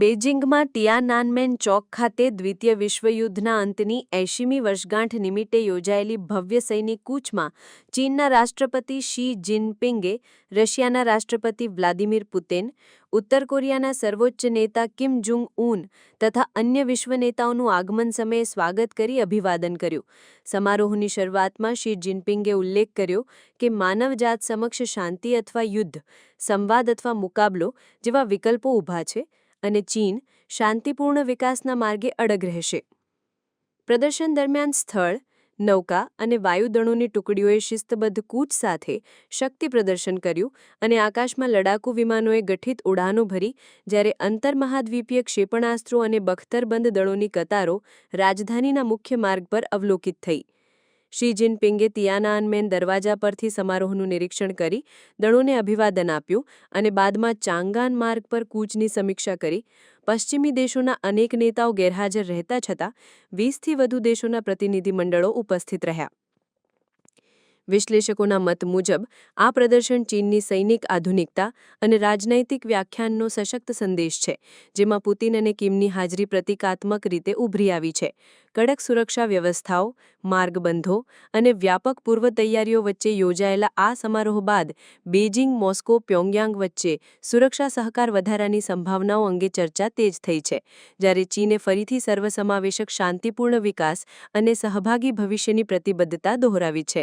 બેઇજિંગમાં ટિયાનાનમેન ચોક ખાતે દ્વિતીય વિશ્વયુદ્ધના અંતની 80મી વર્ષગાંઠ નિમિત્તે યોજાયેલી ભવ્ય સૈનિક કૂચમાં ચીનના રાષ્ટ્રપતિ શી જિનપિંગે, રશિયાના રાષ્ટ્રપતિ વ્લાદિમીર પુતિન, ઉત્તર કોરિયાના સર્વોચ્ચ નેતા કિમ જોંગ ઉન તથા અન્ય વિશ્વ નેતાઓનું આગમન સમયે સ્વાગત કરી અભિવાદન કર્યું. સમારોહની શરૂઆતમાં શી જિનપિંગે ઉલ્લેખ કર્યો કે માનવજાત સમક્ષ શાંતિ અથવા યુદ્ધ, સંવાદ અથવા મુકાબલો જેવા વિકલ્પો ઊભા છે અને ચીન શાંતિપૂર્ણ વિકાસના માર્ગે અડગ રહેશે. પ્રદર્શન દરમિયાન સ્થળ, નૌકા અને વાયુદળોની ટુકડીઓએ શિસ્તબદ્ધ કૂચ સાથે શક્તિ પ્રદર્શન કર્યું અને આકાશમાં લડાકુ વિમાનોએ ગઠિત ઉડાનો ભરી, જ્યારે અંતરમહાદ્વીપીય ક્ષેપણાસ્ત્રો અને બખ્તરબંધ દળોની કતારો રાજધાનીના મુખ્ય માર્ગ પર અવલોકિત થઈ. શી જિનપિંગે તિયાનાનમેન દરવાજા પરથી સમારોહનું નિરીક્ષણ કરી દળોને અભિવાદન આપ્યું અને બાદમાં ચાંગાન માર્ગ પર કૂચની સમીક્ષા કરી. પશ્ચિમી દેશોના અનેક નેતાઓ ગેરહાજર રહેતા છતાં 20થી વધુ દેશોના પ્રતિનિધિમંડળો ઉપસ્થિત રહ્યા. વિશ્લેષકોના મત મુજબ આ પ્રદર્શન ચીનની સૈનિક આધુનિકતા અને રાજનૈતિક વ્યાખ્યાનનો સશક્ત સંદેશ છે, જેમાં પુતિન અને કિમની હાજરી પ્રતિકાત્મક રીતે ઉભરી આવી છે. કડક સુરક્ષા વ્યવસ્થાઓ, માર્ગબંધો અને વ્યાપક પૂર્વ તૈયારીઓ વચ્ચે યોજાયેલા આ સમારોહ બાદ બેઇજિંગ, મોસ્કો, પ્યોંગયાંગ વચ્ચે સુરક્ષા સહકાર વધારાની સંભાવનાઓ અંગે ચર્ચા તેજ થઈ છે, જ્યારે ચીને ફરીથી સર્વસમાવેશક શાંતિપૂર્ણ વિકાસ અને સહભાગી ભવિષ્યની પ્રતિબદ્ધતા દોહરાવી છે.